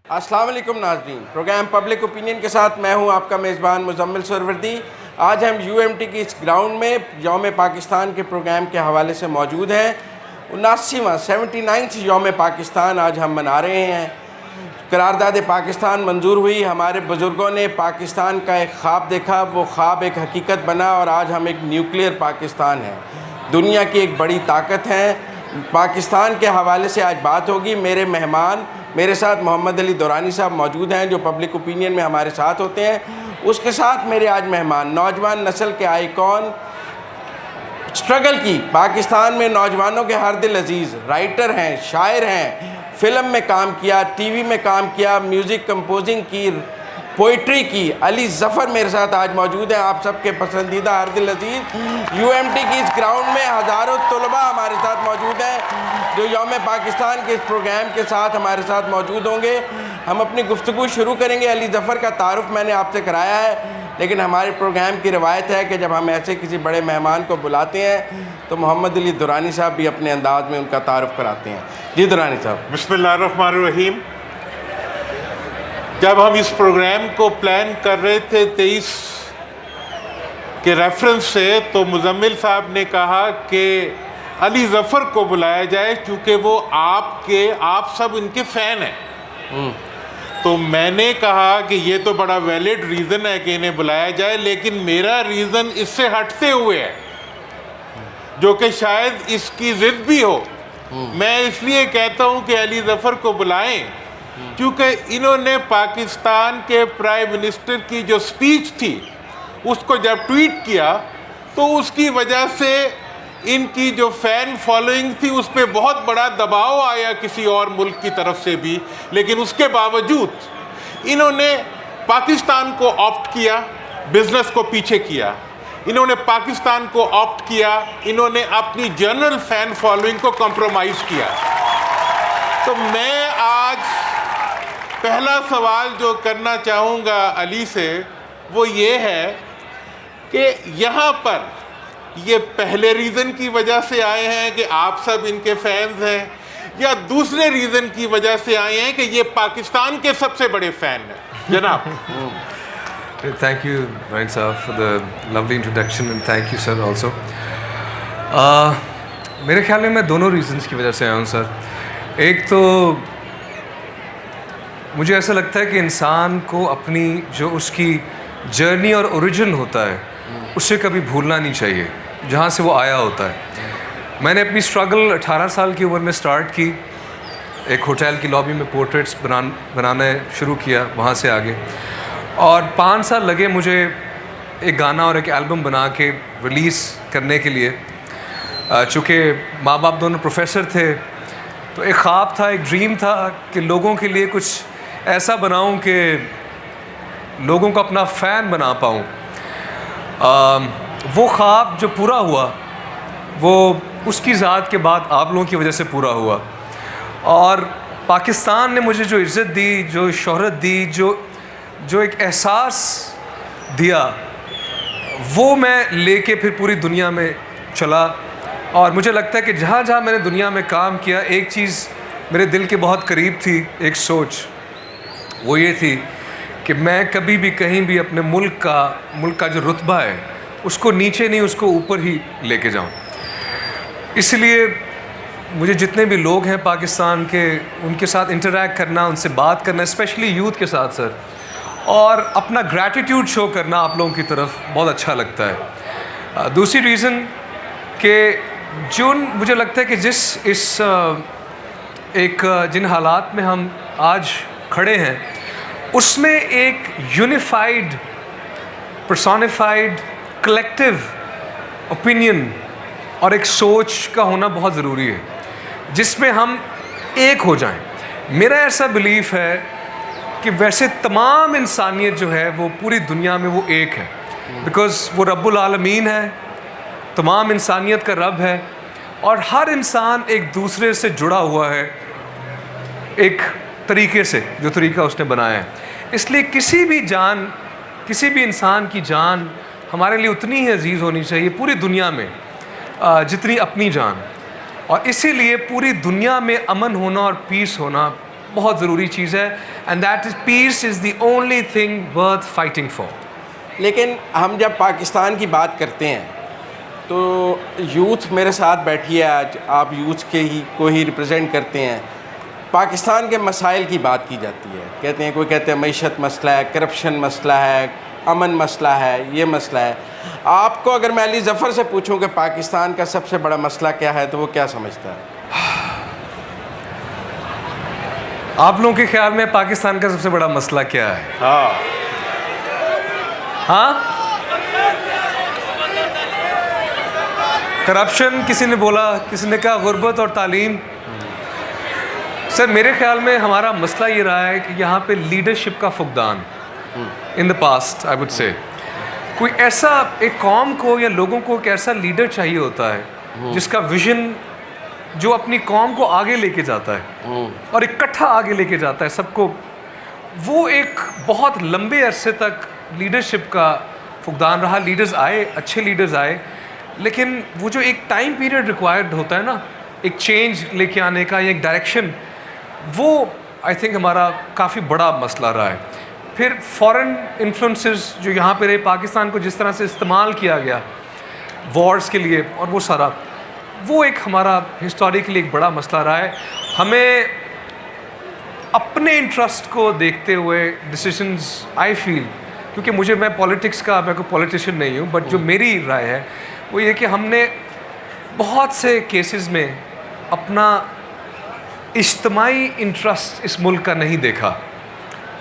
अस्सलाम वालेकुम नाज़रीन, प्रोग्राम पब्लिक ओपिनियन के साथ मैं हूं आपका मेज़बान मुज़म्मिल सरवर्दी। आज हम यूएमटी की इस ग्राउंड में यौम पाकिस्तान के प्रोग्राम के हवाले से मौजूद हैं। 79वां 79th यौम पाकिस्तान आज हम मना रहे हैं। करारदाद पाकिस्तान मंजूर हुई, हमारे बुज़ुर्गों ने पाकिस्तान का एक ख्वाब देखा, वो ख्वाब एक हकीकत बना और आज हम एक न्यूक्लियर पाकिस्तान हैं, दुनिया की एक बड़ी ताकत हैं। पाकिस्तान के हवाले से आज बात होगी। मेरे मेहमान मेरे साथ मोहम्मद अली दुरानी साहब मौजूद हैं जो पब्लिक ओपिनियन में हमारे साथ होते हैं। उसके साथ मेरे आज मेहमान नौजवान नस्ल के आइकॉन, स्ट्रगल की पाकिस्तान में नौजवानों के हर दिल अजीज़, राइटर हैं, शायर हैं, फ़िल्म में काम किया, टीवी में काम किया, म्यूज़िक कंपोजिंग की, पोइट्री की, अली ज़फ़र मेरे साथ आज मौजूद हैं। आप सबके पसंदीदा हर दिल अजीज़। यूएमटी की इस ग्राउंड में हज़ारों तलबा हमारे साथ मौजूद हैं जो यौम पाकिस्तान के इस प्रोग्राम के साथ हमारे साथ मौजूद होंगे। हम अपनी गुफ्तगू शुरू करेंगे। अली ज़फ़र का तारुफ़ मैंने आपसे कराया है, लेकिन हमारे प्रोग्राम की रवायत है कि जब हम ऐसे किसी बड़े मेहमान को बुलाते हैं तो मोहम्मद अली दुरानी साहब भी अपने अंदाज़ में उनका तारुफ़ कराते हैं। जी दुरानी साहब। बिस्मिल्लाहिर्रहमानिर्रहीम। जब हम इस प्रोग्राम को प्लान कर रहे थे 23 के रेफरेंस से, तो मुज़म्मिल साहब ने कहा कि अली ज़फ़र को बुलाया जाए क्योंकि वो आप सब इनके फ़ैन हैं। तो मैंने कहा कि ये तो बड़ा वैलिड रीज़न है कि इन्हें बुलाया जाए, लेकिन मेरा रीज़न इससे हटते हुए है जो कि शायद इसकी ज़िद भी हो। मैं इसलिए कहता हूँ कि अली ज़फ़र को बुलाएं क्योंकि इन्होंने पाकिस्तान के प्राइम मिनिस्टर की जो स्पीच थी उसको जब ट्वीट किया तो उसकी वजह से इनकी जो फ़ैन फॉलोइंग थी उस पर बहुत बड़ा दबाव आया किसी और मुल्क की तरफ से भी, लेकिन उसके बावजूद इन्होंने पाकिस्तान को ऑप्ट किया, बिज़नेस को पीछे किया। इन्होंने पाकिस्तान को ऑप्ट किया, इन्होंने अपनी जनरल फ़ैन फॉलोइंग को कॉम्प्रोमाइज़ किया। तो मैं आज पहला सवाल जो करना चाहूँगा अली से वो ये है कि यहाँ पर ये पहले रीज़न की वजह से आए हैं कि आप सब इनके फैंस हैं, या दूसरे रीज़न की वजह से आए हैं कि ये पाकिस्तान के सबसे बड़े फ़ैन हैं? जनाब। Thank you, Ryan sir, for the lovely introduction and thank you sir also. मेरे ख्याल में मैं दोनों रीज़न्स की वजह से आया हूँ सर। एक तो मुझे ऐसा लगता है कि इंसान को अपनी जो उसकी जर्नी और ओरिजिन होता है उसे कभी भूलना नहीं चाहिए, जहाँ से वो आया होता है। मैंने अपनी स्ट्रगल 18 साल की उम्र में स्टार्ट की। एक होटल की लॉबी में पोर्ट्रेट्स बनाना शुरू किया, वहाँ से आगे, और 5 साल लगे मुझे एक गाना और एक एल्बम बना के रिलीज़ करने के लिए। चूँकि माँ बाप दोनों प्रोफेसर थे तो एक ख्वाब था, एक ड्रीम था कि लोगों के लिए कुछ ऐसा बनाऊं कि लोगों को अपना फ़ैन बना पाऊं। वो ख्वाब जो पूरा हुआ वो उसकी ज़ात के बाद आप लोगों की वजह से पूरा हुआ। और पाकिस्तान ने मुझे जो इज़्ज़त दी, जो शोहरत दी, जो एक एहसास दिया, वो मैं लेके फिर पूरी दुनिया में चला। और मुझे लगता है कि जहाँ जहाँ मैंने दुनिया में काम किया, एक चीज़ मेरे दिल के बहुत करीब थी, एक सोच, वो ये थी कि मैं कभी भी कहीं भी अपने मुल्क का जो रुतबा है उसको नीचे नहीं, उसको ऊपर ही लेके जाऊँ। इसलिए मुझे जितने भी लोग हैं पाकिस्तान के, उनके साथ इंटरैक्ट करना, उनसे बात करना, स्पेशली यूथ के साथ सर, और अपना ग्रैटिट्यूड शो करना आप लोगों की तरफ बहुत अच्छा लगता है। दूसरी रीज़न कि मुझे लगता है कि जिन हालात में हम आज खड़े हैं उसमें एक यूनिफाइड, पर्सोनिफाइड, कलेक्टिव ओपिनियन और एक सोच का होना बहुत ज़रूरी है जिसमें हम एक हो जाएं। मेरा ऐसा बिलीफ है कि वैसे तमाम इंसानियत जो है वो पूरी दुनिया में वो एक है, बिकॉज़ वो रब्बुल आलमीन है, तमाम इंसानियत का रब है, और हर इंसान एक दूसरे से जुड़ा हुआ है एक तरीके से, जो तरीका उसने बनाया है। इसलिए किसी भी इंसान की जान हमारे लिए उतनी ही अजीज़ होनी चाहिए पूरी दुनिया में जितनी अपनी जान। और इसीलिए पूरी दुनिया में अमन होना और पीस होना बहुत ज़रूरी चीज़ है, and that is piece is the only thing worth fighting for. लेकिन हम जब पाकिस्तान की बात करते हैं तो यूथ मेरे साथ बैठी है आज, आप यूथ के ही को ही रिप्रेजेंट करते हैं। पाकिस्तान के मसाइल की बात की जाती है, कहते हैं, कोई कहते हैं मईशत मसला है, करप्शन मसला है, अमन मसला है, ये मसला है। आपको अगर मैं अली ज़फ़र से पूछूं कि पाकिस्तान का सबसे बड़ा मसला क्या है तो वो क्या समझता है? आप लोगों के ख्याल में पाकिस्तान का सबसे बड़ा मसला क्या है? हाँ, करप्शन किसी ने बोला, किसी ने कहा गुर्बत और तालीम। सर मेरे ख्याल में हमारा मसला ये रहा है कि यहाँ पे लीडरशिप का फुकदान in the past, I would say. कोई ऐसा एक कौम को या लोगों को एक ऐसा लीडर चाहिए होता है जिसका विजन जो अपनी कौम को आगे लेके जाता है और इकट्ठा आगे लेके जाता है सबको। वो एक बहुत लंबे अरसे तक लीडरशिप का फुकदान रहा। लीडर्स आए, अच्छे लीडर्स आए, लेकिन वो जो एक टाइम पीरियड रिक्वायर्ड होता है ना, एक चेंज लेके आने का या एक डायरेक्शन, वो आई थिंक हमारा काफ़ी बड़ा मसला रहा है। फिर फॉरेन इन्फ्लुएंसेस जो यहाँ पे रहे, पाकिस्तान को जिस तरह से इस्तेमाल किया गया वॉर्स के लिए और वो सारा, वो एक हमारा हिस्टोरिकली एक बड़ा मसला रहा है। हमें अपने इंटरेस्ट को देखते हुए डिसीजंस, आई फील, क्योंकि मैं पॉलिटिक्स का, मैं कोई पॉलिटिशियन नहीं हूँ, बट जो मेरी राय है वो ये कि हमने बहुत से केसेस में अपना इज्तिमाई इंटरेस्ट इस मुल्क का नहीं देखा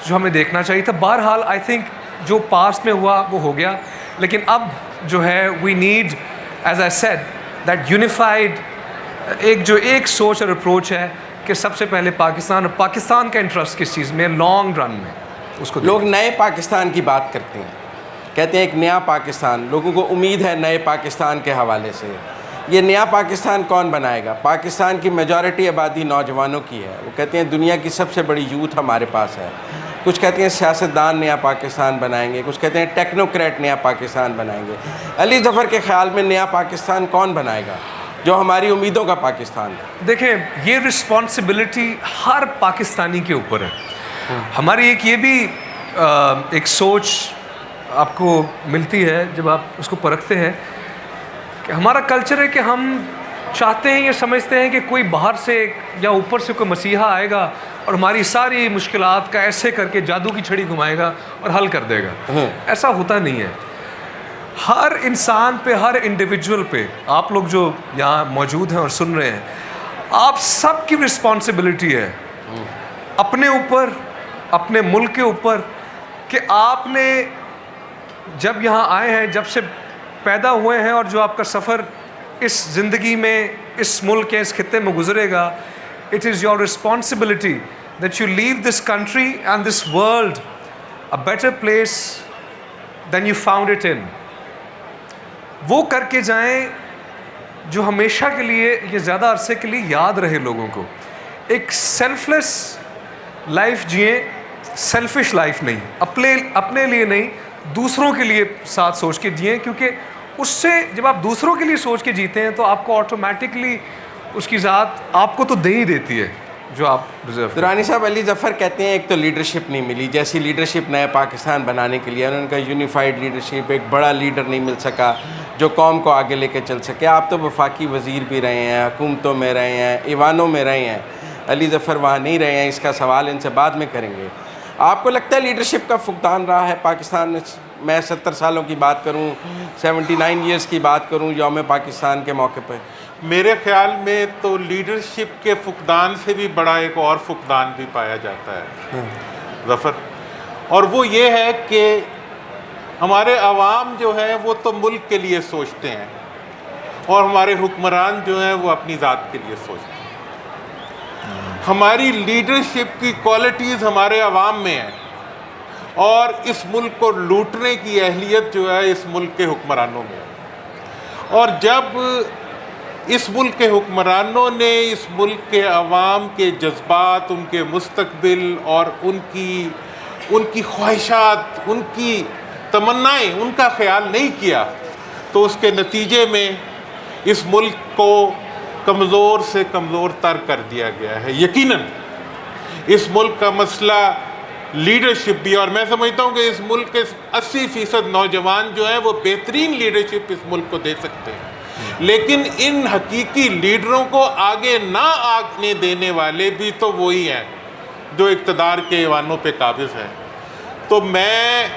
जो हमें देखना चाहिए था। बहरहाल आई थिंक जो पास्ट में हुआ वो हो गया, लेकिन अब जो है we need, as I said, that unified एक सोच और अप्रोच है कि सबसे पहले पाकिस्तान का इंटरेस्ट किस चीज़ में, लॉन्ग रन में उसको। लोग नए पाकिस्तान की बात करते हैं, कहते हैं एक नया पाकिस्तान, लोगों को उम्मीद है नए पाकिस्तान के हवाले से। ये नया पाकिस्तान कौन बनाएगा? पाकिस्तान की मेजॉरिटी आबादी नौजवानों की है। वो कहते हैं दुनिया की सबसे बड़ी यूथ हमारे पास है। कुछ कहते हैं सियासतदान नया पाकिस्तान बनाएंगे, कुछ कहते हैं टेक्नोक्रेट नया पाकिस्तान बनाएंगे। अली ज़फ़र के ख़्याल में नया पाकिस्तान कौन बनाएगा जो हमारी उम्मीदों का पाकिस्तान है? देखें, ये रिस्पॉन्सिबिलिटी हर पाकिस्तानी के ऊपर है। हमारी एक ये भी एक सोच आपको मिलती है जब आप उसको परखते हैं कि हमारा कल्चर है कि हम चाहते हैं, ये समझते हैं कि कोई बाहर से या ऊपर से कोई मसीहा आएगा और हमारी सारी मुश्किलात का ऐसे करके जादू की छड़ी घुमाएगा और हल कर देगा। ऐसा होता नहीं है। हर इंसान पे, हर इंडिविजुअल पे, आप लोग जो यहाँ मौजूद हैं और सुन रहे हैं, आप सब की रिस्पॉन्सिबिलिटी है अपने ऊपर, अपने मुल्क के ऊपर, कि आपने जब यहाँ आए हैं, जब से पैदा हुए हैं और जो आपका सफ़र इस ज़िंदगी में, इस मुल्क के इस खित्ते में गुजरेगा, it is your responsibility that you leave this country and this world a better place than you found it in. वो करके जाएं जो हमेशा के लिए, ये ज़्यादा अरसे के लिए याद रहे लोगों को। एक सेल्फलेस लाइफ जिए, सेल्फिश लाइफ नहीं, अपने लिए नहीं, दूसरों के लिए साथ सोच के जिए, क्योंकि उससे जब आप दूसरों के लिए सोच के जीते हैं तो आपको ऑटोमेटिकली उसकी ज़ात आपको तो दे ही देती है जो आप डिज़र्व। दुरानी साहब, अली ज़फ़र कहते हैं एक तो लीडरशिप नहीं मिली, जैसी लीडरशिप नया पाकिस्तान बनाने के लिए उनका यूनिफाइड लीडरशिप, एक बड़ा लीडर नहीं मिल सका जो कौम को आगे लेके चल सके। आप तो वफाकी वज़ीर भी रहे हैं, हुकूमतों में रहे हैं, ईवानों में रहे हैं, अली ज़फ़र वहाँ नहीं रहे हैं। इसका सवाल इनसे बाद में करेंगे। आपको लगता है लीडरशिप का फुकदान रहा है पाकिस्तान में? मैं 70 सालों की बात करूं, 79 ईयर्स की बात करूं यौम पाकिस्तान के मौके पर, मेरे ख्याल में तो लीडरशिप के फुकदान से भी बड़ा एक और फुकदान भी पाया जाता है ज़फ़र, और वो ये है कि हमारे अवाम जो है वो तो मुल्क के लिए सोचते हैं और हमारे हुक्मरान जो हैं वो अपनी ज़ात के लिए सोचते हैं। हमारी लीडरशिप की क्वालिटीज़ हमारे अवाम में है और इस मुल्क को लूटने की अहलियत जो है इस मुल्क के हुक्मरानों में है। और जब इस मुल्क के हुक्मरानों ने इस मुल्क के अवाम के जज्बात, उनके मुस्तकबिल और उनकी ख्वाहिशात, उनकी तमन्नाएं, उनका ख्याल नहीं किया, तो उसके नतीजे में इस मुल्क को कमज़ोर से कमज़ोर तर कर दिया गया है। यकीनन इस मुल्क का मसला लीडरशिप भी, और मैं समझता हूँ कि इस मुल्क के 80% नौजवान जो हैं वो बेहतरीन लीडरशिप इस मुल्क को दे सकते हैं, लेकिन इन हकीकी लीडरों को आगे ना आने देने वाले भी तो वही हैं जो इक़्तिदार के ऐवानों पे काबिज़ हैं। तो मैं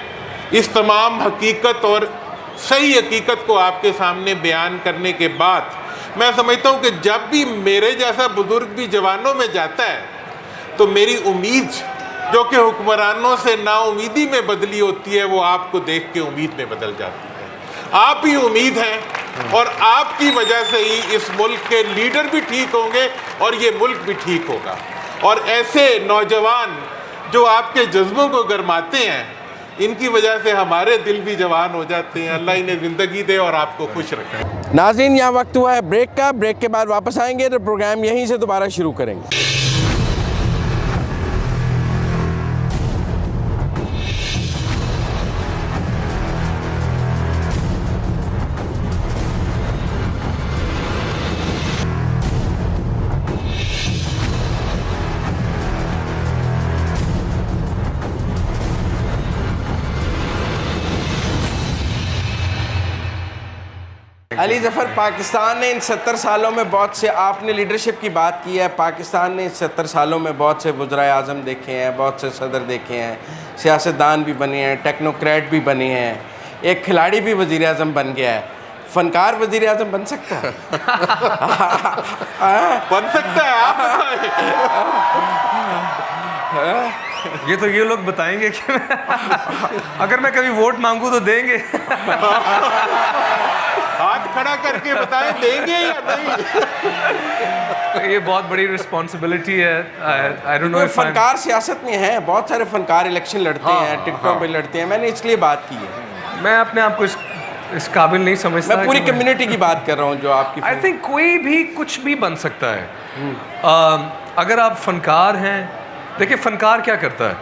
इस तमाम हकीकत और सही हकीकत को आपके सामने बयान करने के बाद मैं समझता हूँ कि जब भी मेरे जैसा बुज़ुर्ग भी जवानों में जाता है तो मेरी उम्मीद जो कि हुक्मरानों से नाउमीदी में बदली होती है, वो आपको देख के उम्मीद में बदल जाती है। आप ही उम्मीद हैं और आपकी वजह से ही इस मुल्क के लीडर भी ठीक होंगे और ये मुल्क भी ठीक होगा। और ऐसे नौजवान जो आपके जज्बों को गरमाते हैं, इनकी वजह से हमारे दिल भी जवान हो जाते हैं। अल्लाह इन्हें ज़िंदगी दे और आपको खुश रखे। नाज़रीन, यहाँ वक्त हुआ है ब्रेक का। ब्रेक के बाद वापस आएंगे तो प्रोग्राम यहीं से दोबारा शुरू करेंगे। अली ज़फ़र, पाकिस्तान ने इन 70 सालों में बहुत से, आपने लीडरशिप की बात की है, पाकिस्तान ने इन 70 सालों में बहुत से वज़राए आज़म देखे हैं, बहुत से सदर देखे हैं, सियासतदान भी बने हैं, टेक्नोक्रेट भी बने हैं, एक खिलाड़ी भी वज़ीर आज़म बन गया है। फ़नकार वज़ीर आज़म बन सकता है? बन सकता है, आप बताएं। ये तो ये लोग बताएंगे कि अगर मैं कभी वोट मांगूं तो देंगे। हाथ खड़ा करके बताएं देंगे या नहीं। ये बहुत बड़ी रिस्पॉन्सिबिलिटी है। I don't know. फनकार सियासत में हैं, बहुत सारे फनकार इलेक्शन लड़ते हैं, टिकटों पे लड़ते हैं। मैंने इसलिए बात की है। मैं अपने आप को इस काबिल नहीं समझता। मैं पूरी कम्युनिटी की बात कर रहा हूँ जो आपकी। आई थिंक कोई भी कुछ भी बन सकता है। अगर आप फनकार हैं, देखिए फनकार क्या करता है।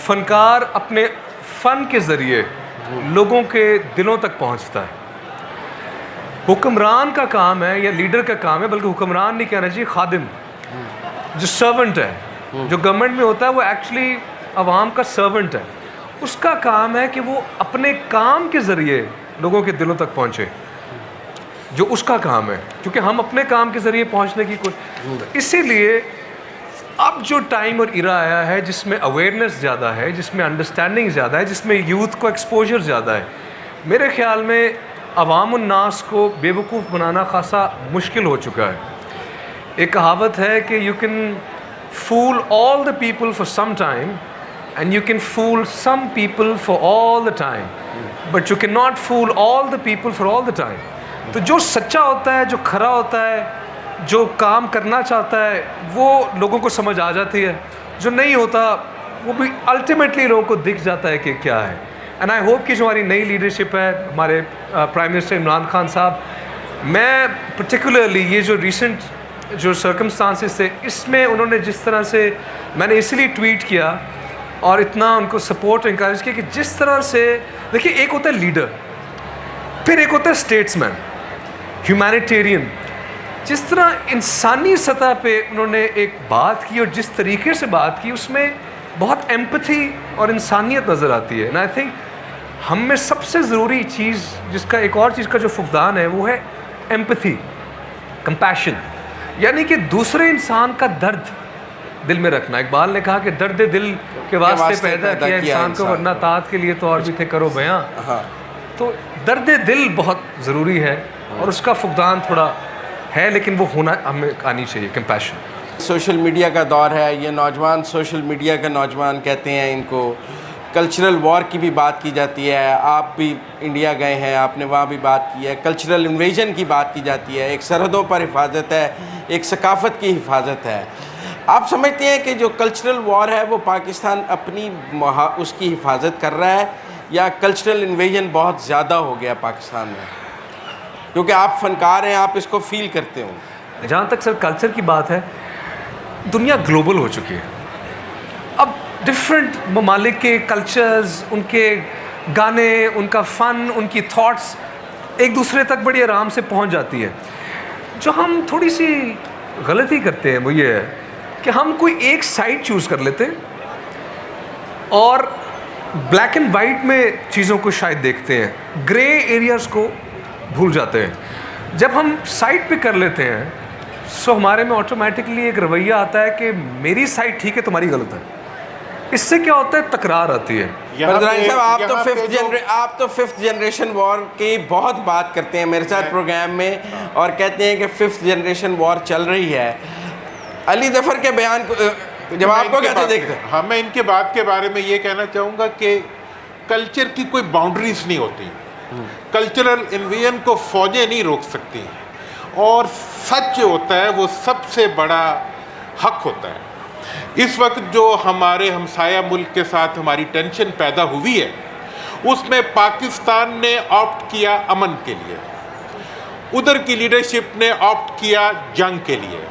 फनकार अपने फ़न के ज़रिए लोगों के दिलों तक पहुंचता है। हुक्मरान का काम है या लीडर का काम है, बल्कि हुक्मरान नहीं कहना चाहिए, खादिम, जो सर्वेंट है, जो गवर्नमेंट में होता है, वो एक्चुअली आवाम का सर्वेंट है। उसका काम है कि वो अपने काम के ज़रिए लोगों के दिलों तक पहुँचे, जो उसका काम है, क्योंकि हम अपने काम के ज़रिए पहुँचने की कोई। इसीलिए अब जो टाइम और इरा आया है जिसमें अवेयरनेस ज़्यादा है, जिसमें अंडरस्टैंडिंग ज़्यादा है, जिसमें यूथ को एक्सपोजर ज़्यादा है, मेरे ख़्याल में अवामुन्नास को बेवकूफ़ बनाना खासा मुश्किल हो चुका है। एक कहावत है कि you can fool all the people for some time and you can fool some people for all the time, but you can not fool all the people for all the time. तो जो सच्चा होता है, जो खरा होता है, जो काम करना चाहता है, वो लोगों को समझ आ जाती है। जो नहीं होता वो भी अल्टीमेटली लोगों को दिख जाता है कि क्या है। एंड आई होप कि जो हमारी नई लीडरशिप है, हमारे प्राइम मिनिस्टर इमरान खान साहब, मैं पर्टिकुलरली ये जो रिसेंट जो सर्कमस्टांसेस थे, इसमें उन्होंने जिस तरह से, मैंने इसलिए ट्वीट किया और इतना उनको सपोर्ट इंकरेज किया कि जिस तरह से, देखिए एक होता है लीडर, फिर एक होता है स्टेट्समैन, ह्यूमैनिटेरियन। जिस तरह इंसानी सतह पे उन्होंने एक बात की और जिस तरीके से बात की, उसमें बहुत एम्पैथी और इंसानियत नज़र आती है। एंड आई थिंक हम में सबसे ज़रूरी चीज़, जिसका एक और चीज़ का जो फुकदान है, वो है एम्पैथी, कंपैशन, यानी कि दूसरे इंसान का दर्द दिल में रखना। इकबाल ने कहा कि दर्द दिल के वास्ते पैदा किया इंसान को, वरना तात के लिए तो और भी थे करो बयां। तो दर्द दिल बहुत ज़रूरी है और उसका फुकदान थोड़ा है, लेकिन वो होना हमें आनी चाहिए, कंपैशन। सोशल मीडिया का दौर है, ये नौजवान सोशल मीडिया का नौजवान कहते हैं इनको। कल्चरल वॉर की भी बात की जाती है। आप भी इंडिया गए हैं, आपने वहाँ भी बात की है। कल्चरल इन्वेजन की बात की जाती है। एक सरहदों पर हिफाजत है, एक सकाफ़त की हिफाजत है। आप समझते हैं कि जो कल्चरल वॉर है वो पाकिस्तान अपनी उसकी हिफाजत कर रहा है, या कल्चरल इन्वेजन बहुत ज़्यादा हो गया पाकिस्तान में? क्योंकि आप फनकार हैं, आप इसको फील करते हो। जहाँ तक सर कल्चर की बात है, दुनिया ग्लोबल हो चुकी है। अब डिफरेंट ममालिक के कल्चर्स, उनके गाने, उनका फ़न, उनकी थॉट्स एक दूसरे तक बड़ी आराम से पहुंच जाती है। जो हम थोड़ी सी गलती करते हैं वो ये है कि हम कोई एक साइड चूज़ कर लेते और ब्लैक एंड वाइट में चीज़ों को शायद देखते हैं, ग्रे एरियाज़ को भूल जाते हैं। जब हम साइड पे कर लेते हैं सो हमारे में ऑटोमेटिकली एक रवैया आता है कि मेरी साइड ठीक है, तुम्हारी गलत है। इससे क्या होता है, तकरार आती है। दुरानी साहब, आप तो फिफ्थ जनरेशन वॉर की बहुत बात करते हैं मेरे साथ प्रोग्राम में और कहते हैं कि फिफ्थ जनरेशन वॉर चल रही है। अली जफर के बयान को जवाब को कैसे देखते हैं? हाँ, मैं इनके बात के बारे में ये कहना चाहूँगा कि कल्चर की कोई बाउंड्रीज नहीं होती। कल्चरल इन्वेजन को फौजें नहीं रोक सकती, और सच जो होता है वो सबसे बड़ा हक होता है। इस वक्त जो हमारे हमसाया मुल्क के साथ हमारी टेंशन पैदा हुई है, उसमें पाकिस्तान ने ऑप्ट किया अमन के लिए, उधर की लीडरशिप ने ऑप्ट किया जंग के लिए।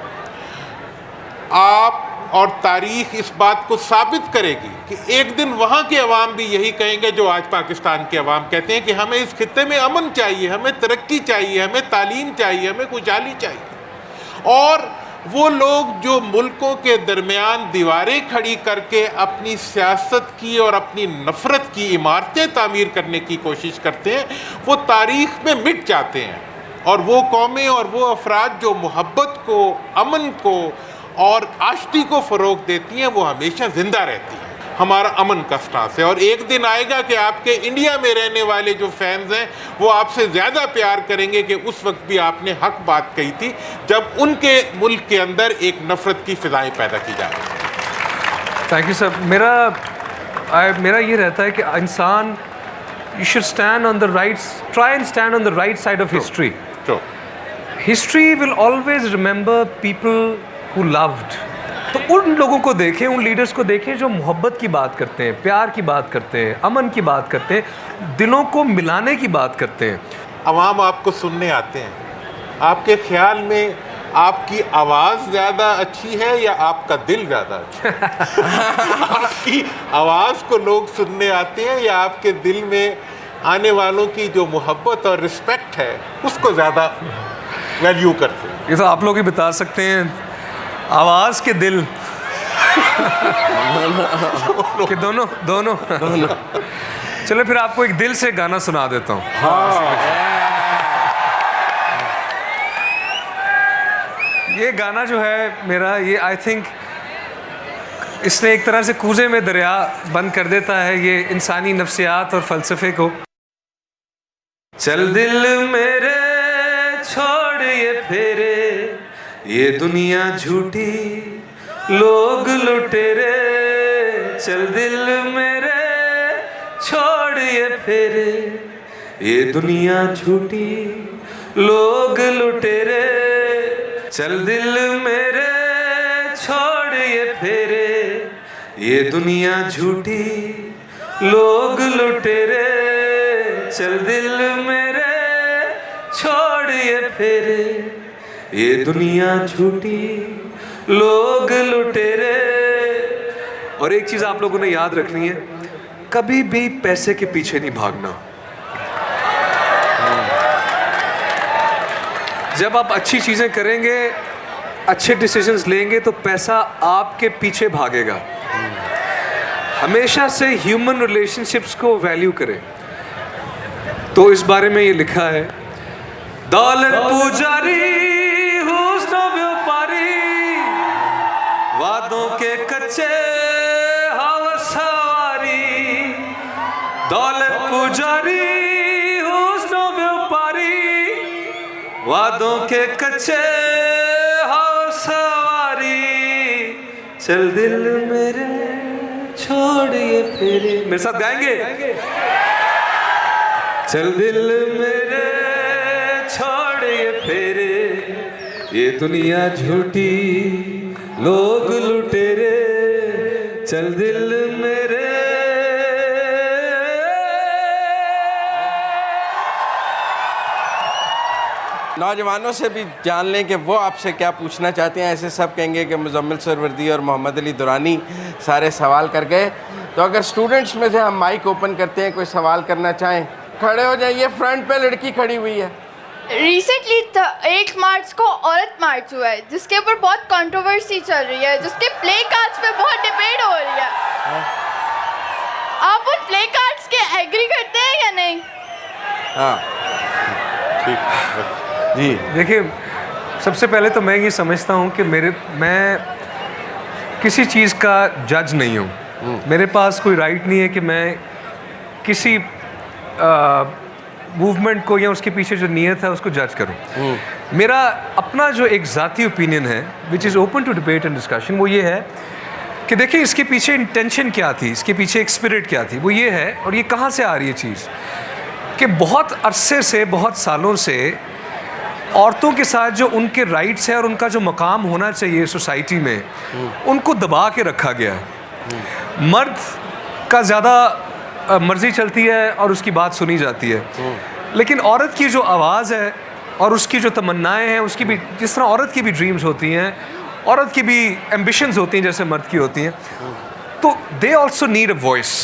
आप और तारीख इस बात को साबित करेगी कि एक दिन वहाँ के अवाम भी यही कहेंगे जो आज पाकिस्तान के अवाम कहते हैं कि हमें इस खित्ते में अमन चाहिए, हमें तरक्की चाहिए, हमें तालीम चाहिए, हमें खुशहाली चाहिए। और वो लोग जो मुल्कों के दरमियान दीवारें खड़ी करके अपनी सियासत की और अपनी नफ़रत की इमारतें तामीर करने की कोशिश करते हैं, वो तारीख़ में मिट जाते हैं। और वो कौमें और वो अफराद जो मोहब्बत को, अमन को और आश्ती को फ़रोग़ देती हैं, वो हमेशा ज़िंदा रहती हैं। हमारा अमन का स्टांस है, और एक दिन आएगा कि आपके इंडिया में रहने वाले जो फैंस हैं वो आपसे ज़्यादा प्यार करेंगे कि उस वक्त भी आपने हक बात कही थी, जब उनके मुल्क के अंदर एक नफ़रत की फ़िज़ाएँ पैदा की जा रही हैं। Thank you sir. मेरा ये रहता है कि इंसान, you should stand on the right, try and stand on the right side of history. History will always remember people who loved. तो उन लोगों को देखें, उन लीडर्स को देखें जो मोहब्बत की बात करते हैं, प्यार की बात करते हैं, अमन की बात करते हैं, दिलों को मिलाने की बात करते हैं। अवाम आपको सुनने आते हैं, आपके ख्याल में आपकी आवाज़ ज़्यादा अच्छी है या आपका दिल ज़्यादा अच्छा है? आपकी आवाज़ को लोग सुनने आते हैं या आपके दिल में आने वालों की जो मोहब्बत और रिस्पेक्ट है उसको ज़्यादा वैल्यू करते हैं? ये तो आप लोग ही बता सकते हैं, आवाज़ के दिल कि दोनों। चलो फिर आपको एक दिल से गाना सुना देता हूँ। ये गाना जो है मेरा, ये आई थिंक इसने एक तरह से कूजे में दरिया बंद कर देता है ये इंसानी नफ्सियात और फ़लसफ़े को। चल दिल मेरे छोड़ ये फेरे, ये दुनिया झूठी लोग लुटेरे। चल दिल मेरे छोड़ ये फेरे, ये दुनिया झूठी लोग लुटेरे। चल दिल मेरे छोड़ ये फेरे, ये दुनिया झूठी लोग लुटेरे। चल दिल मेरे छोड़ ये फेरे, ये दुनिया झूठी लोग लुटेरे। और एक चीज़ आप लोगों ने याद रखनी है, कभी भी पैसे के पीछे नहीं भागना। जब आप अच्छी चीज़ें करेंगे, अच्छे डिसीजंस लेंगे, तो पैसा आपके पीछे भागेगा। हमेशा से ह्यूमन रिलेशनशिप्स को वैल्यू करें। तो इस बारे में ये लिखा है, दौलत पुजारी हुस्न व्यापारी, वादों के कच्चे हवा सवारी। दौलत पुजारी हुस्न व्यापारी, वादों के कच्चे हवा सवारी। चल दिल मेरे छोड़ ये फेरे। मेरे साथ गाएंगे? चल दिल मेरे छोड़ ये फेरे, ये दुनिया झूठी लोग लुटेरे। चल दिल मेरे। नौजवानों से भी जान लें कि वो आपसे क्या पूछना चाहते हैं। ऐसे सब कहेंगे कि मुजम्मिल सरवर्दी और मोहम्मद अली दुरानी सारे सवाल कर गए। तो अगर स्टूडेंट्स में से हम माइक ओपन करते हैं, कोई सवाल करना चाहें, खड़े हो जाइए। फ्रंट पे लड़की खड़ी हुई है, रिसेंटली 8 मार्च को औरत मार्च हुआ है जिसके ऊपर बहुत कंट्रोवर्सी चल रही है, जिसके प्ले कार्ड्स पे बहुत डिबेट हो रही है। आप उन प्ले कार्ड्स के एग्री करते हैं या नहीं? हाँ ठीक जी, देखिए, सबसे पहले तो मैं ये समझता हूँ कि मैं किसी चीज़ का जज नहीं हूँ। मेरे पास कोई राइट नहीं है कि मैं किसी मूवमेंट को या उसके पीछे जो नियत है उसको जज करूं। मेरा अपना जो एक ज़ाती ओपिनियन है which is open to debate and discussion, वो ये है कि देखिए इसके पीछे इंटेंशन क्या थी, इसके पीछे एक स्पिरिट क्या थी। वो ये है, और ये कहाँ से आ रही है चीज़, कि बहुत अरसे से, बहुत सालों से औरतों के साथ जो उनके राइट्स है और उनका जो मकाम होना चाहिए सोसाइटी में, उनको दबा के रखा गया है। मर्द का ज़्यादा मर्जी चलती है और उसकी बात सुनी जाती है, लेकिन औरत की जो आवाज़ है और उसकी जो तमन्नाएं हैं, उसकी भी, जिस तरह औरत की भी ड्रीम्स होती हैं, औरत की भी एम्बिशंस होती हैं जैसे मर्द की होती हैं, तो they also need a voice.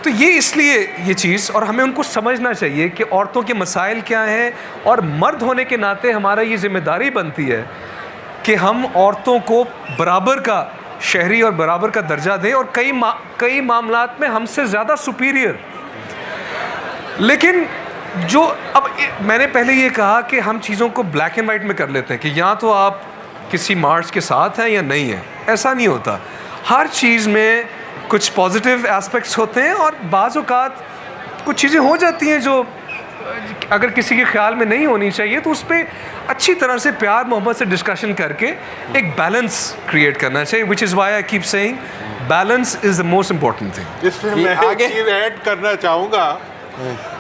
तो ये इसलिए ये चीज़, और हमें उनको समझना चाहिए कि औरतों के मसाइल क्या हैं, और मर्द होने के नाते हमारा ये जिम्मेदारी बनती है कि हम औरतों को बराबर का शहरी और बराबर का दर्जा दें, और कई मामलात में हमसे ज़्यादा सुपीरियर। लेकिन जो अब मैंने पहले ये कहा कि हम चीज़ों को ब्लैक एंड वाइट में कर लेते हैं कि या तो आप किसी मार्च के साथ हैं या नहीं है। ऐसा नहीं होता। हर चीज़ में कुछ पॉजिटिव एस्पेक्ट्स होते हैं और बाज़ औक़ात कुछ चीज़ें हो जाती हैं जो अगर किसी के ख्याल में नहीं होनी चाहिए, तो उस पर अच्छी तरह से प्यार मोहब्बत से डिस्कशन करके एक बैलेंस क्रिएट करना चाहिए, which is why I keep saying balance is the most important thing. इसमें मैं एक चीज़ ऐड करना चाहूँगा,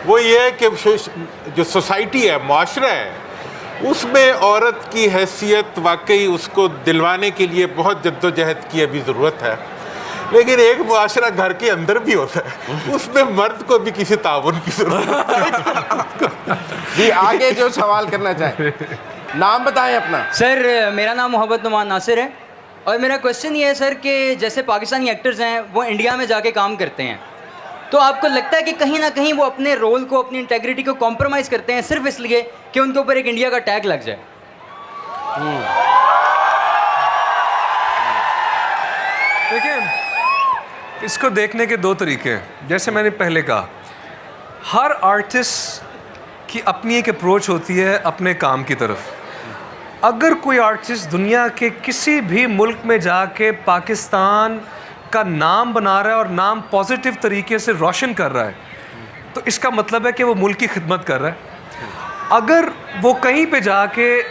वो ये है कि जो सोसाइटी है, माशरा है, उसमें औरत की हैसियत वाकई उसको दिलवाने के लिए बहुत जद्दोजहद की अभी ज़रूरत है। लेकिन एक मुआशरा घर के अंदर भी होता है, उसमें मर्द को भी किसी ताउन की जरूरत है। जी, आगे जो सवाल करना चाहें, नाम बताएं अपना। सर, मेरा नाम मोहम्मद नुमान नासिर है, और मेरा क्वेश्चन ये है सर कि जैसे पाकिस्तानी एक्टर्स हैं वो इंडिया में जाके काम करते हैं, तो आपको लगता है कि कहीं ना कहीं वो अपने रोल को, अपनी इंटेग्रिटी को कॉम्प्रोमाइज़ करते हैं सिर्फ इसलिए कि उनके ऊपर एक इंडिया का टैग लग जाए? देखिए, इसको देखने के दो तरीके हैं। जैसे मैंने पहले कहा, हर आर्टिस्ट की अपनी एक अप्रोच होती है अपने काम की तरफ। अगर कोई आर्टिस्ट दुनिया के किसी भी मुल्क में जाके पाकिस्तान का नाम बना रहा है और नाम पॉजिटिव तरीके से रोशन कर रहा है, तो इसका मतलब है कि वो मुल्क की खिदमत कर रहा है। अगर वो कहीं पे जाके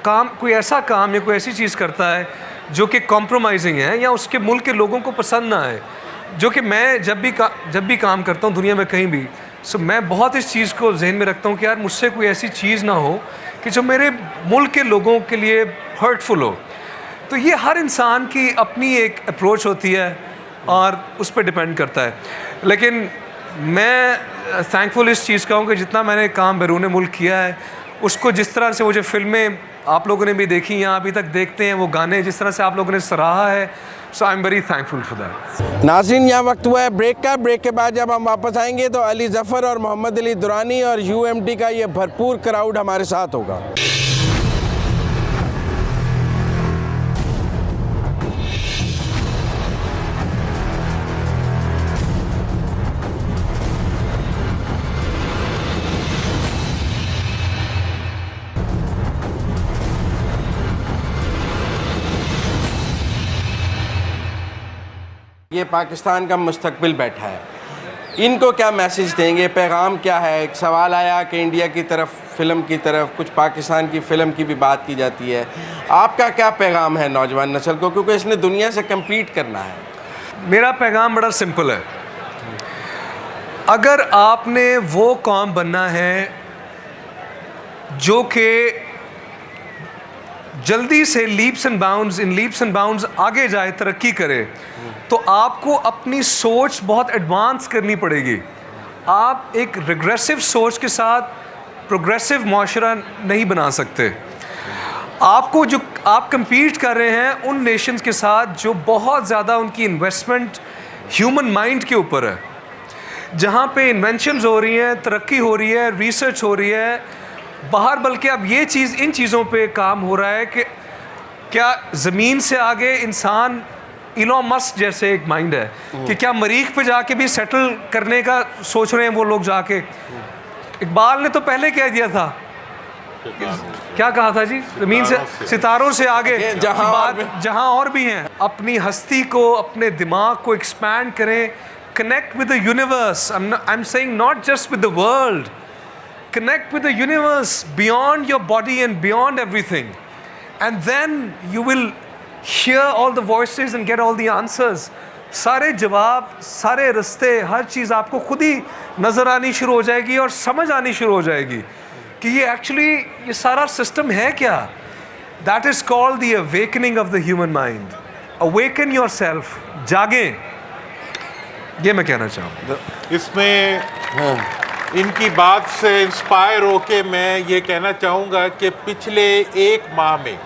कोई ऐसा काम या कोई ऐसी चीज़ करता है जो कि कॉम्प्रोमाइजिंग है या उसके मुल्क के लोगों को पसंद ना आए, जो कि मैं जब भी काम करता हूँ दुनिया में कहीं भी, सो मैं बहुत इस चीज़ को जहन में रखता हूँ कि यार मुझसे कोई ऐसी चीज़ ना हो कि जो मेरे मुल्क के लोगों के लिए हर्टफुल हो। तो ये हर इंसान की अपनी एक अप्रोच होती है और उस पर डिपेंड करता है। लेकिन मैं थैंकफुल इस चीज़ का हूँ कि जितना मैंने काम बैरून मुल्क किया है, उसको जिस तरह से वो जो फिल्में आप लोगों ने भी देखी या अभी तक देखते हैं, वो गाने जिस तरह से आप लोगों ने सराहा है, so I am very thankful for that. नाज़रीन, यहाँ वक्त हुआ है ब्रेक का। ब्रेक के बाद जब हम वापस आएंगे तो अली ज़फ़र और मोहम्मद अली दुरानी और UMT का ये भरपूर क्राउड हमारे साथ होगा। ये पाकिस्तान का मुस्तकबिल बैठा है, इनको क्या मैसेज देंगे, पैगाम क्या है? एक सवाल आया कि इंडिया की तरफ, फ़िल्म की तरफ, कुछ पाकिस्तान की फ़िल्म की भी बात की जाती है। आपका क्या पैगाम है नौजवान नस्ल को, क्योंकि इसने दुनिया से कम्पीट करना है? मेरा पैगाम बड़ा सिंपल है। अगर आपने वो कौम बनना है जो कि जल्दी से लीप्स एंड बाउंड्स आगे जाए, तरक्की करे, तो आपको अपनी सोच बहुत एडवांस करनी पड़ेगी। आप एक रिग्रेसिव सोच के साथ प्रोग्रेसिव माशरा नहीं बना सकते। आपको जो आप compete कर रहे हैं उन नेशंस के साथ जो बहुत ज़्यादा उनकी इन्वेस्टमेंट ह्यूमन माइंड के ऊपर है, जहाँ पे इन्वेंशंस हो रही हैं, तरक्की हो रही है, रिसर्च हो रही है, बाहर, बल्कि अब ये चीज़, इन चीज़ों पे काम हो रहा है कि क्या ज़मीन से आगे इंसान, इलॉन मस्क जैसे एक माइंड है कि क्या मरीख पे जाके भी सेटल करने का सोच रहे हैं वो लोग जाके। इकबाल ने तो पहले कह दिया था, क्या कहा था जी, ज़मीन से, सितारों से आगे जहां और भी हैं। अपनी हस्ती को, अपने दिमाग को एक्सपैंड करें, connect with the universe. I am saying not just with the world, connect with the universe beyond your body and beyond everything, and then you will hear all the voices and get all the answers. सारे जवाब, सारे रास्ते, हर चीज़ आपको खुद ही नज़र आनी शुरू हो जाएगी और समझ आनी शुरू हो जाएगी कि ये एक्चुअली ये सारा सिस्टम है क्या। That is called the awakening of the human mind. Awaken yourself, जागें, ये मैं कहना चाहूँ। इसमें इनकी बात से इंस्पायर होके मैं ये कहना चाहूँगा कि पिछले 1 माह में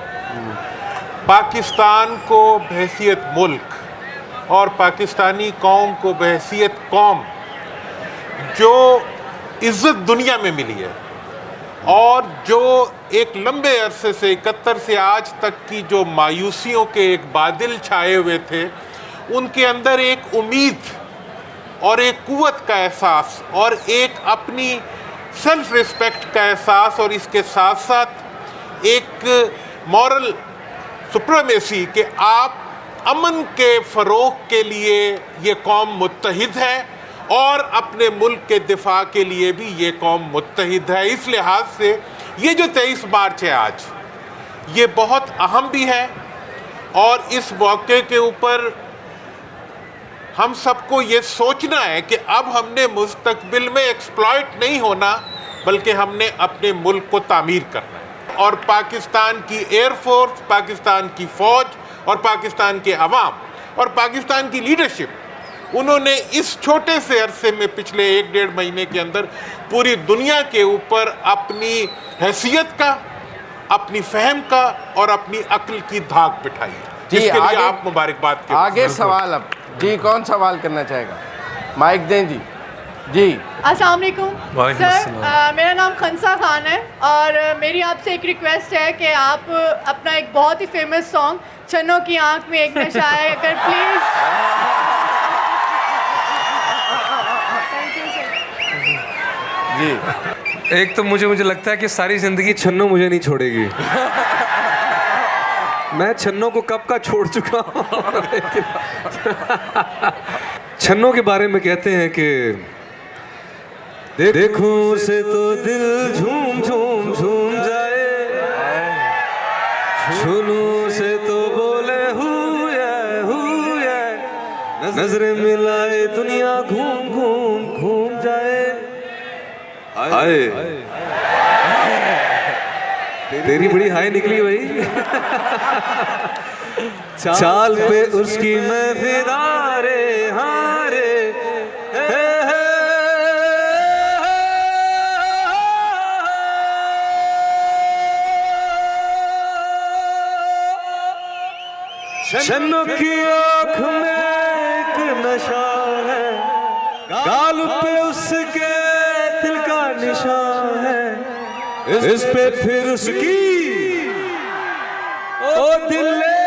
पाकिस्तान को बहैसियत मुल्क और पाकिस्तानी कौम को बहैसियत कौम जो इज़्ज़त दुनिया में मिली है, और जो एक लंबे अरसे से 71 से आज तक की जो मायूसियों के एक बादल छाए हुए थे, उनके अंदर एक उम्मीद और एक कुव्वत का एहसास और एक अपनी सेल्फ रिस्पेक्ट का एहसास, और इसके साथ साथ एक मॉरल सुप्रीमेसी कि आप अमन के फ़रोग़ के लिए ये कौम मुत्तहिद है और अपने मुल्क के दिफा के लिए भी ये कौम मुत्तहिद है। इस लिहाज से ये जो 23 मार्च है आज, ये बहुत अहम भी है, और इस मौके के ऊपर हम सबको ये सोचना है कि अब हमने मुस्तकबिल में एक्सप्लॉइट नहीं होना, बल्कि हमने अपने मुल्क को तामीर करना है। और पाकिस्तान की एयरफोर्स, पाकिस्तान की फ़ौज और पाकिस्तान के अवाम और पाकिस्तान की लीडरशिप, उन्होंने इस छोटे से अरसे में पिछले 1-1.5 महीने के अंदर पूरी दुनिया के ऊपर अपनी हैसियत का, अपनी फ़हम का और अपनी अक्ल की धाक बिठाई है, जिसके लिए आप मुबारकबाद के। आगे सवाल अब जी, कौन सवाल करना चाहेगा? माइक दें जी। जी, अस्सलाम वालेकुम वालेकुम सर, अस्सलाम। मेरा नाम खंसा खान है और मेरी आपसे एक रिक्वेस्ट है कि आप अपना एक बहुत ही फेमस सॉन्ग छन्नों की आंख में एक नशा है, अगर प्लीज़। Thank you sir. जी, एक तो मुझे लगता है कि सारी ज़िंदगी छन्नो मुझे नहीं छोड़ेगी। मैं छन्नों को कब का छोड़ चुका हूँ। छन्नों के बारे में कहते हैं कि देखूं से तो दिल झूम झूम झूम जाए, छूनूं से तो बोले हुए, नजरें मिलाए दुनिया घूम घूम घूम जाए। आए तेरी बड़ी हाई निकली भाई। चाल पे उसकी मैं फिदा रे, हाँ रे, छन्नों की आँख में एक नशा है, गाल पे उसके दिल का निशान है, इस पे फिर उसकी ओ दिल ले,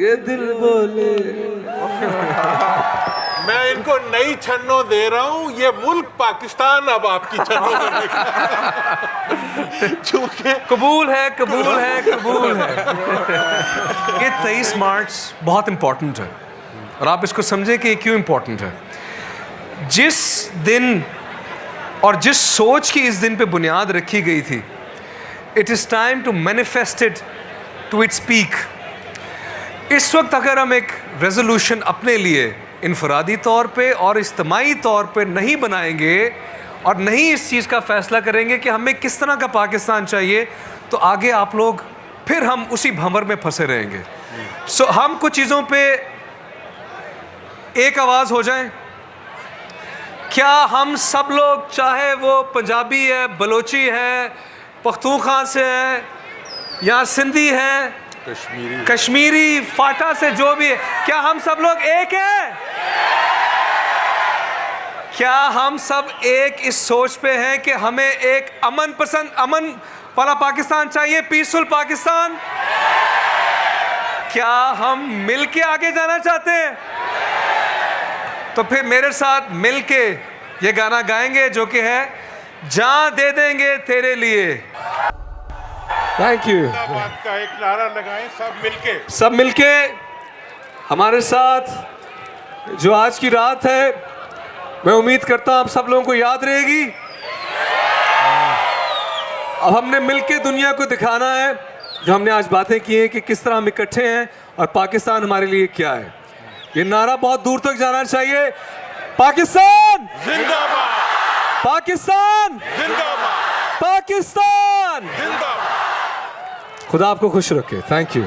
ये दिल बोले। मैं इनको नई छन्नो दे रहा हूँ, ये मुल्क पाकिस्तान अब आपकी छन्नो बनेगा। चूंकि कबूल है, कबूल है, कबूल है। ये 23 मार्च बहुत इम्पोर्टेंट है और आप इसको समझें कि ये क्यों इम्पोर्टेंट है। जिस दिन और जिस सोच की इस दिन पे बुनियाद रखी गई थी, it is time to manifest it to its peak. इस वक्त अगर हम एक रेजोल्यूशन अपने लिए इनफरादी तौर पे और इज्तिमाई तौर पे नहीं बनाएंगे और नहीं इस चीज़ का फ़ैसला करेंगे कि हमें किस तरह का पाकिस्तान चाहिए, तो आगे आप लोग फिर हम उसी भंवर में फंसे रहेंगे। सो हम कुछ चीज़ों पे एक आवाज़ हो जाएं। क्या हम सब लोग, चाहे वो पंजाबी है, बलोची है, पख्तूनख्वा से है या सिंधी है, कश्मीरी, फाटा से जो भी है, क्या हम सब लोग एक हैं? क्या हम सब एक इस सोच पे हैं कि हमें एक अमन वाला पाकिस्तान चाहिए, पीसफुल पाकिस्तान? क्या हम मिल के आगे जाना चाहते हैं? तो फिर मेरे साथ मिल के ये गाना गाएंगे जो कि है जान दे देंगे तेरे लिए। Thank you. जिंदाबाद का एक नारा लगाएं सब मिलके हमारे साथ जो आज की रात है, मैं उम्मीद करता हूं आप सब लोगों को याद रहेगी। अब हमने मिलके दुनिया को दिखाना है, जो हमने आज बातें की हैं कि किस तरह हम इकट्ठे हैं और पाकिस्तान हमारे लिए क्या है। ये नारा बहुत दूर तक जाना चाहिए। पाकिस्तान जिंदाबाद, पाकिस्तान जिंदाबाद, पाकिस्तान। जिंदाबाद। खुदा आपको खुश रखे। Thank you.